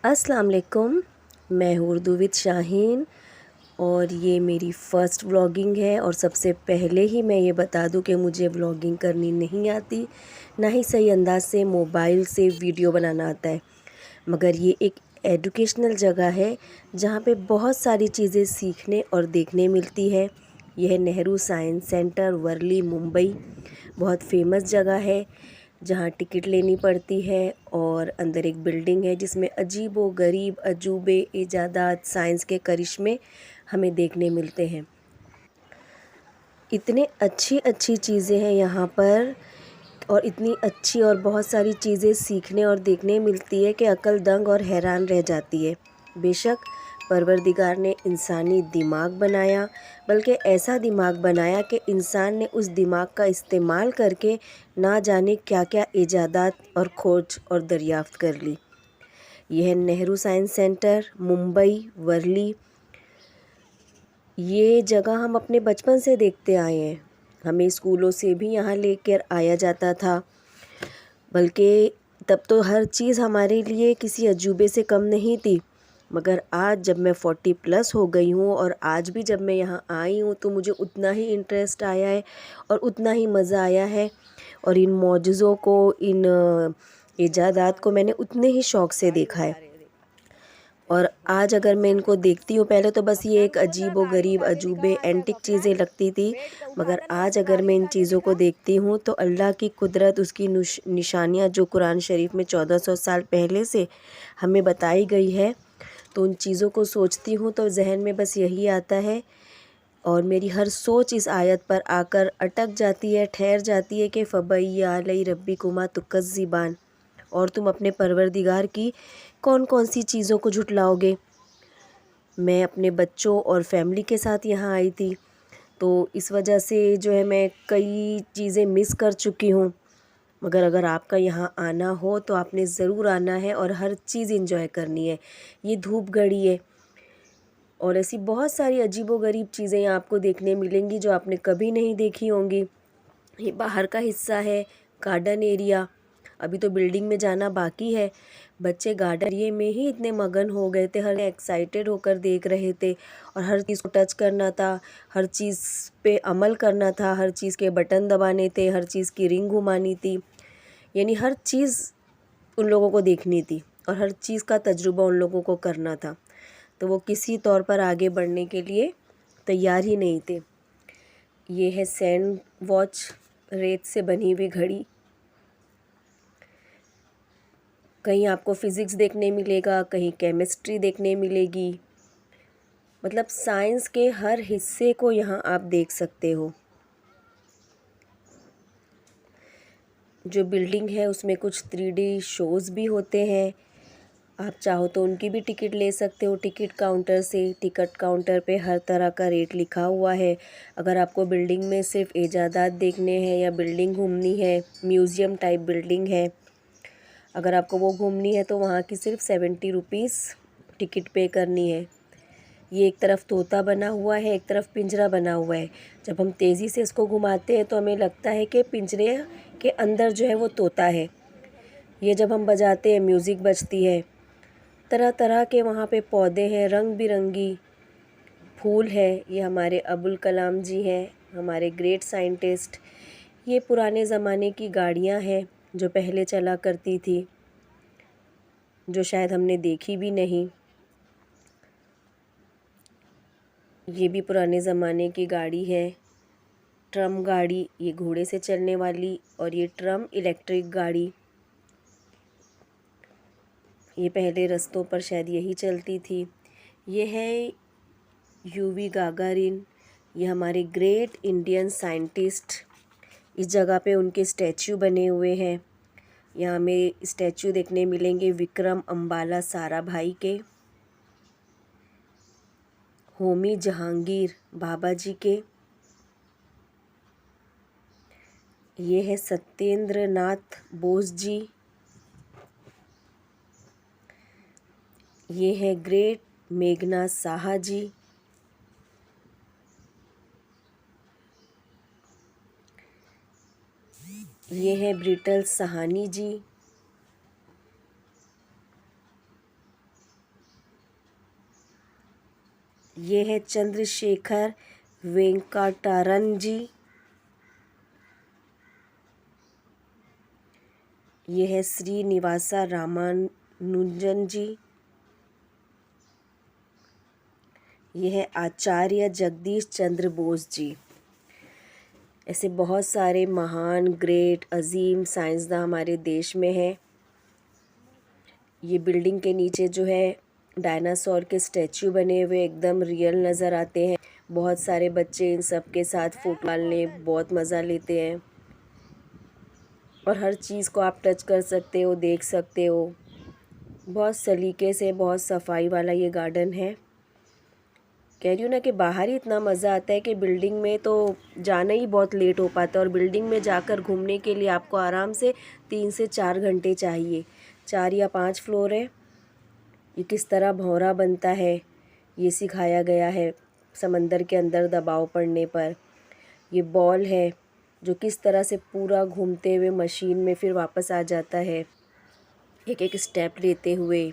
अस्सलाम वालेकुम। मैं हूँ उर्दू विद शाहीन और ये मेरी फ़र्स्ट व्लॉगिंग है। और सबसे पहले ही मैं ये बता दूँ कि मुझे व्लॉगिंग करनी नहीं आती, ना ही सही अंदाज से मोबाइल से वीडियो बनाना आता है। मगर ये एक एजुकेशनल जगह है जहाँ पे बहुत सारी चीज़ें सीखने और देखने मिलती है। यह है नेहरू साइंस सेंटर, वर्ली, मुंबई। बहुत फेमस जगह है जहाँ टिकट लेनी पड़ती है और अंदर एक बिल्डिंग है जिसमें अजीबो गरीब अजूबे इजादात साइंस के करिश्मे हमें देखने मिलते हैं। इतने अच्छी अच्छी चीज़ें हैं यहाँ पर और इतनी अच्छी और बहुत सारी चीज़ें सीखने और देखने मिलती है कि अक्ल दंग और हैरान रह जाती है। बेशक परवरदिगार ने इंसानी दिमाग बनाया, बल्कि ऐसा दिमाग बनाया कि इंसान ने उस दिमाग का इस्तेमाल करके ना जाने क्या क्या इजादात और खोज और दरियाफ्त कर ली। यह है नेहरू साइंस सेंटर, मुंबई, वर्ली। ये जगह हम अपने बचपन से देखते आए हैं। हमें स्कूलों से भी यहाँ लेकर आया जाता था, बल्कि तब तो हर चीज़ हमारे लिए किसी अजूबे से कम नहीं थी। मगर आज जब मैं 40+ हो गई हूँ और आज भी जब मैं यहाँ आई हूँ तो मुझे उतना ही इंटरेस्ट आया है और उतना ही मज़ा आया है। और इन मौजज़ों को, इन इजादात को मैंने उतने ही शौक़ से देखा है। और आज अगर मैं इनको देखती हूँ, पहले तो बस ये एक अजीब व गरीब अजूबे एंटिक चीज़ें लगती थी, मगर आज अगर मैं इन चीज़ों को देखती हूँ तो अल्लाह की कुदरत, उसकी निशानियाँ जो कुरान शरीफ में 1400 साल पहले से हमें बताई गई है, तो उन चीज़ों को सोचती हूँ तो जहन में बस यही आता है। और मेरी हर सोच इस आयत पर आकर अटक जाती है, ठहर जाती है कि फ़बई आलई रब्बिकुमा तुकज़्ज़िबान, और तुम अपने परवरदिगार की कौन कौन सी चीज़ों को झुटलाओगे। मैं अपने बच्चों और फैमिली के साथ यहाँ आई थी, तो इस वजह से जो है मैं कई चीज़ें मिस कर चुकी हूँ। मगर अगर आपका यहाँ आना हो तो आपने ज़रूर आना है और हर चीज़ एंजॉय करनी है। ये धूप घड़ी है और ऐसी बहुत सारी अजीबोगरीब चीज़ें यहाँ आपको देखने मिलेंगी जो आपने कभी नहीं देखी होंगी। ये बाहर का हिस्सा है, गार्डन एरिया। अभी तो बिल्डिंग में जाना बाकी है। बच्चे गार्डन एरिया में ही इतने मगन हो गए थे, हर एक्साइटेड होकर देख रहे थे और हर चीज़ को टच करना था, हर चीज़ पे अमल करना था, हर चीज़ के बटन दबाने थे, हर चीज़ की रिंग घुमानी थी। यानी हर चीज़ उन लोगों को देखनी थी और हर चीज़ का तजुर्बा उन लोगों को करना था। तो वो किसी तौर पर आगे बढ़ने के लिए तैयार ही नहीं थे। ये है सैंड वॉच, रेत से बनी हुई घड़ी। कहीं आपको फ़िज़िक्स देखने मिलेगा, कहीं केमिस्ट्री देखने मिलेगी। मतलब साइंस के हर हिस्से को यहाँ आप देख सकते हो। जो बिल्डिंग है उसमें कुछ 3D शोज़ भी होते हैं। आप चाहो तो उनकी भी टिकट ले सकते हो टिकट काउंटर से। टिकट काउंटर पे हर तरह का रेट लिखा हुआ है। अगर आपको बिल्डिंग में सिर्फ इजादात देखने हैं या बिल्डिंग घूमनी है, म्यूज़ियम टाइप बिल्डिंग है, अगर आपको वो घूमनी है तो वहाँ की सिर्फ 70 रुपीज़ टिकट पे करनी है। ये एक तरफ तोता बना हुआ है, एक तरफ पिंजरा बना हुआ है। जब हम तेज़ी से इसको घुमाते हैं तो हमें लगता है कि पिंजरे के अंदर जो है वो तोता है। ये जब हम बजाते हैं, म्यूज़िक बजती है, तरह तरह के वहाँ पे पौधे हैं, रंग बिरंगी फूल है। ये हमारे अबुल कलाम जी हैं, हमारे ग्रेट साइंटिस्ट। ये पुराने ज़माने की गाड़ियाँ हैं जो पहले चला करती थी, जो शायद हमने देखी भी नहीं। ये भी पुराने ज़माने की गाड़ी है, ट्रम गाड़ी, ये घोड़े से चलने वाली, और ये ट्रम इलेक्ट्रिक गाड़ी। ये पहले रास्तों पर शायद यही चलती थी। ये है यूवी गागारिन, ये हमारे ग्रेट इंडियन साइंटिस्ट। इस जगह पे उनके स्टैचू बने हुए हैं। यहाँ हमें स्टैचू देखने मिलेंगे विक्रम अम्बाला साराभाई के, होमी जहांगीर बाबा जी के। ये है सत्येंद्र नाथ बोस जी। ये है ग्रेट मेघनाथ साहा जी। ये है ब्रिटल सहानी जी। ये है चंद्रशेखर वेंकटारन जी। ये है श्रीनिवासा रामानुजन जी। ये है आचार्य जगदीश चंद्र बोस जी। ऐसे बहुत सारे महान, ग्रेट, अजीम साइंसदान हमारे देश में हैं। ये बिल्डिंग के नीचे जो है डायनासोर के स्टैचू बने हुए एकदम रियल नज़र आते हैं। बहुत सारे बच्चे इन सब के साथ फ़ोटो डालने बहुत मज़ा लेते हैं और हर चीज़ को आप टच कर सकते हो, देख सकते हो। बहुत सलीके से, बहुत सफाई वाला ये गार्डन है। कह रही हूँ ना कि बाहर ही इतना मज़ा आता है कि बिल्डिंग में तो जाना ही बहुत लेट हो पाता है, और बिल्डिंग में जाकर घूमने के लिए आपको आराम से 3 से 4 घंटे चाहिए। 4 या 5 फ्लोर है। ये किस तरह भंवरा बनता है ये सिखाया गया है समंदर के अंदर दबाव पड़ने पर। ये बॉल है जो किस तरह से पूरा घूमते हुए मशीन में फिर वापस आ जाता है, एक एक स्टेप लेते हुए।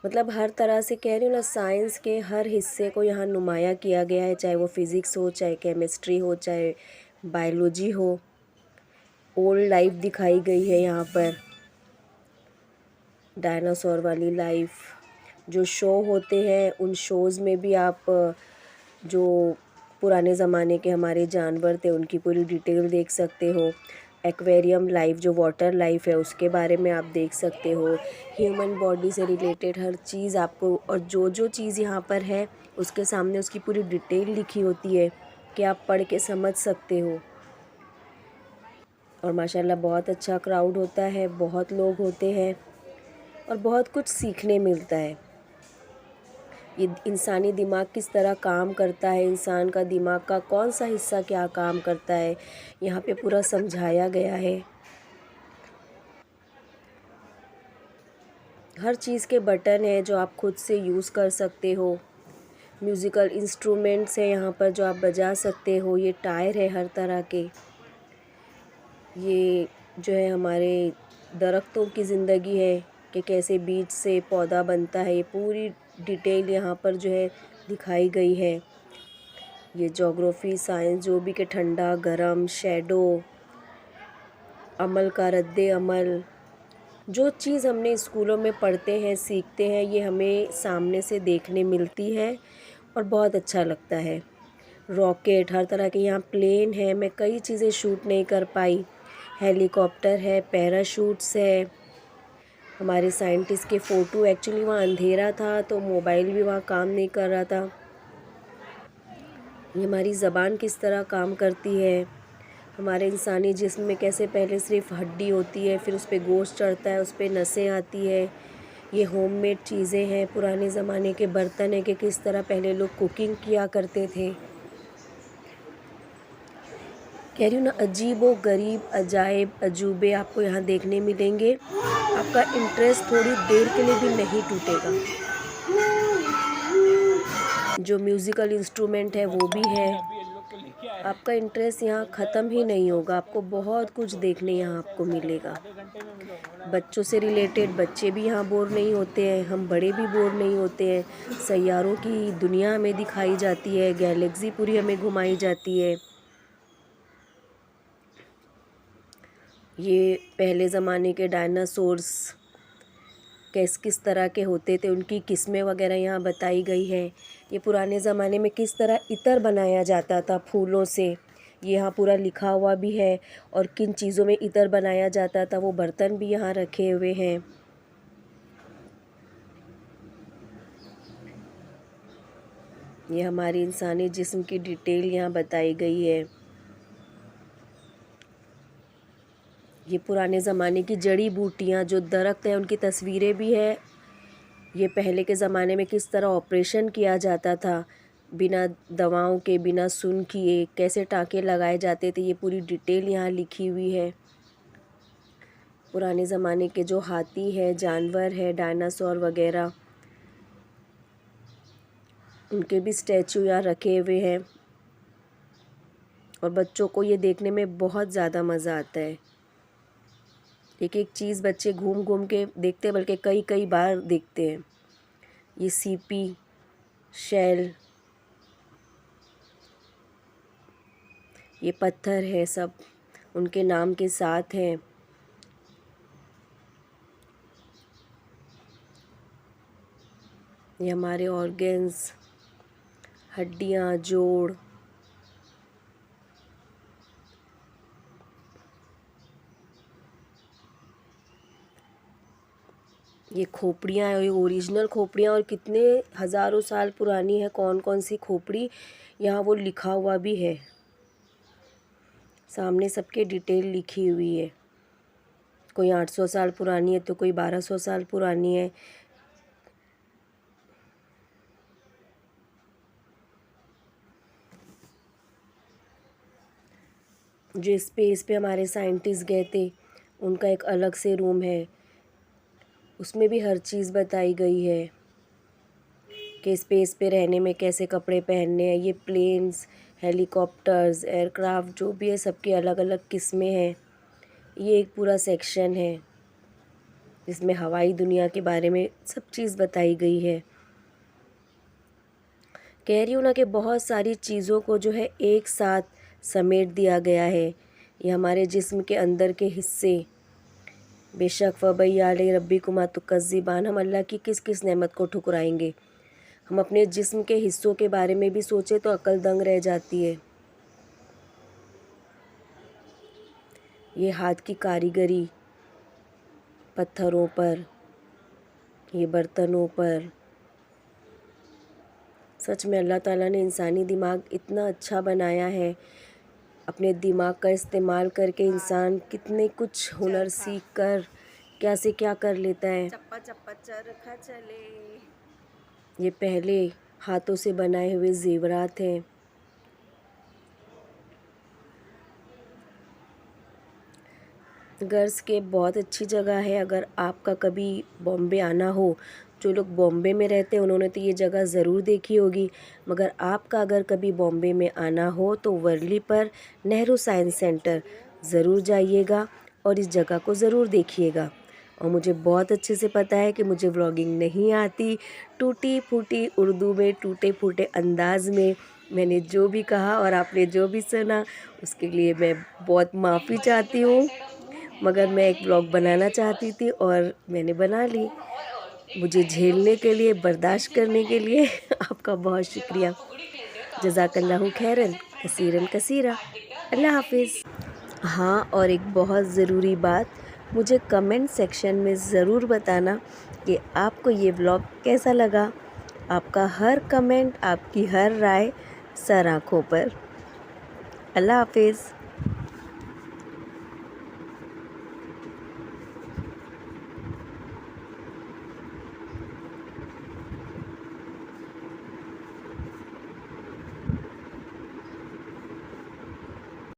मतलब हर तरह से कह रही हूँ ना, साइंस के हर हिस्से को यहाँ नुमाया किया गया है, चाहे वो फिज़िक्स हो, चाहे केमिस्ट्री हो, चाहे बायोलॉजी हो। ओल्ड लाइफ दिखाई गई है यहाँ पर, डायनासोर वाली लाइफ। जो शो होते हैं उन शोज़ में भी आप जो पुराने ज़माने के हमारे जानवर थे उनकी पूरी डिटेल देख सकते हो। एक्वेरियम लाइफ जो वाटर लाइफ है उसके बारे में आप देख सकते हो। ह्यूमन बॉडी से रिलेटेड हर चीज़ आपको, और जो जो चीज़ यहाँ पर है उसके सामने उसकी पूरी डिटेल लिखी होती है कि आप पढ़ के समझ सकते हो। और माशाल्लाह बहुत अच्छा क्राउड होता है, बहुत लोग होते हैं और बहुत कुछ सीखने मिलता है। ये इंसानी दिमाग किस तरह काम करता है, इंसान का दिमाग का कौन सा हिस्सा क्या काम करता है, यहाँ पे पूरा समझाया गया है। हर चीज़ के बटन है जो आप खुद से यूज़ कर सकते हो। म्यूज़िकल इंस्ट्रूमेंट्स है यहाँ पर जो आप बजा सकते हो। ये टायर है हर तरह के। ये जो है हमारे दरख्तों की ज़िंदगी है कि कैसे बीज से पौधा बनता है, ये पूरी डिटेल यहाँ पर जो है दिखाई गई है। ये ज्योग्राफी साइंस जो भी, कि ठंडा गरम, शैडो, अमल का रद्दे अमल, जो चीज़ हमने स्कूलों में पढ़ते हैं, सीखते हैं, ये हमें सामने से देखने मिलती है और बहुत अच्छा लगता है। रॉकेट, हर तरह के यहाँ प्लेन है। मैं कई चीज़ें शूट नहीं कर पाई। हेलीकॉप्टर है, पैराशूट्स है। हमारे साइंटिस्ट के फ़ोटो, एक्चुअली वहाँ अंधेरा था तो मोबाइल भी वहाँ काम नहीं कर रहा था। ये हमारी ज़बान किस तरह काम करती है, हमारे इंसानी जिस्म में कैसे पहले सिर्फ हड्डी होती है, फिर उस पर गोश्त चढ़ता है, उस पर नसें आती है। ये होममेड चीज़ें हैं, पुराने ज़माने के बर्तन हैं कि किस तरह पहले लोग कुकिंग किया करते थे। कह रही हूँ ना, अजीब व गरीब अजायब अजूबे आपको यहाँ देखने मिलेंगे। आपका इंटरेस्ट थोड़ी देर के लिए भी नहीं टूटेगा। जो म्यूज़िकल इंस्ट्रूमेंट है वो भी है। आपका इंटरेस्ट यहाँ ख़त्म ही नहीं होगा। आपको बहुत कुछ देखने यहाँ आपको मिलेगा। बच्चों से रिलेटेड बच्चे भी यहाँ बोर नहीं होते हैं, हम बड़े भी बोर नहीं होते हैं। सैयारों की दुनिया हमें दिखाई जाती है, गैलेक्सी पूरी हमें घुमाई जाती है। ये पहले ज़माने के डायनासोर्स किस तरह के होते थे, उनकी किस्में वगैरह यहाँ बताई गई है। ये पुराने ज़माने में किस तरह इत्र बनाया जाता था फूलों से, ये यहाँ पूरा लिखा हुआ भी है। और किन चीज़ों में इत्र बनाया जाता था वो बर्तन भी यहाँ रखे हुए हैं। ये हमारी इंसानी जिस्म की डिटेल यहाँ बताई गई है। ये पुराने ज़माने की जड़ी बूटियाँ, जो दरख्त हैं उनकी तस्वीरें भी है। ये पहले के ज़माने में किस तरह ऑपरेशन किया जाता था, बिना दवाओं के, बिना सुन किए कैसे टाँके लगाए जाते थे, ये पूरी डिटेल यहाँ लिखी हुई है। पुराने ज़माने के जो हाथी है, जानवर है, डायनासोर वगैरह, उनके भी स्टैचू यहाँ रखे हुए हैं। और बच्चों को ये देखने में बहुत ज़्यादा मज़ा आता है। एक एक चीज़ बच्चे घूम घूम के देखते हैं, बल्कि कई कई बार देखते हैं। ये सीपी, शेल, ये पत्थर है, सब उनके नाम के साथ हैं। ये हमारे ऑर्गन्स, हड्डियाँ, जोड़, ये खोपड़ियाँ, ये ओरिजिनल खोपड़ियाँ, और कितने हज़ारों साल पुरानी है कौन कौन सी खोपड़ी, यहाँ वो लिखा हुआ भी है, सामने सबके डिटेल लिखी हुई है। कोई 800 साल पुरानी है तो कोई 1200 साल पुरानी है। जो स्पेस पे हमारे साइंटिस्ट गए थे उनका एक अलग से रूम है, उसमें भी हर चीज़ बताई गई है कि स्पेस पे रहने में कैसे कपड़े पहनने हैं। ये प्लेन्स, हेलीकॉप्टर्स, एयरक्राफ्ट जो भी है सबके अलग अलग किस्में हैं। ये एक पूरा सेक्शन है जिसमें हवाई दुनिया के बारे में सब चीज़ बताई गई है। कह रही हूँ ना कि बहुत सारी चीज़ों को जो है एक साथ समेट दिया गया है। ये हमारे जिस्म के अंदर के हिस्से, बेशक फ़बैयाले रब्बिकुमा तुकज़्ज़िबान, हम अल्लाह की किस किस नेमत को ठुकराएंगे। हम अपने जिस्म के हिस्सों के बारे में भी सोचे तो अक्ल दंग रह जाती है। ये हाथ की कारीगरी, पत्थरों पर, ये बर्तनों पर, सच में अल्लाह ताला ने इंसानी दिमाग इतना अच्छा बनाया है। अपने दिमाग का इस्तेमाल करके इंसान कितने कुछ हुनर सीख कर क्या से क्या कर लेता है। चप्पा चप्पा चरखा चले। ये पहले हाथों से बनाए हुए जेवरात हैं। गर्ल्स के बहुत अच्छी जगह है, अगर आपका कभी बॉम्बे आना हो। जो लोग बॉम्बे में रहते हैं उन्होंने तो ये जगह ज़रूर देखी होगी, मगर आपका अगर कभी बॉम्बे में आना हो तो वर्ली पर नेहरू साइंस सेंटर ज़रूर जाइएगा और इस जगह को ज़रूर देखिएगा। और मुझे बहुत अच्छे से पता है कि मुझे व्लॉगिंग नहीं आती, टूटी फूटी उर्दू में, टूटे फूटे अंदाज़ में मैंने जो भी कहा और आपने जो भी सुना उसके लिए मैं बहुत माफ़ी चाहती हूँ, मगर मैं एक व्लॉग बनाना चाहती थी और मैंने बना ली। मुझे झेलने के लिए, बर्दाश्त करने के लिए आपका बहुत शुक्रिया। जज़ाकल्लाहु खैरन कसीरन कसीरा। अल्लाह हाफिज़। हाँ, और एक बहुत ज़रूरी बात, मुझे कमेंट सेक्शन में ज़रूर बताना कि आपको ये व्लॉग कैसा लगा। आपका हर कमेंट, आपकी हर राय सर आँखों पर। अल्लाह हाफिज़।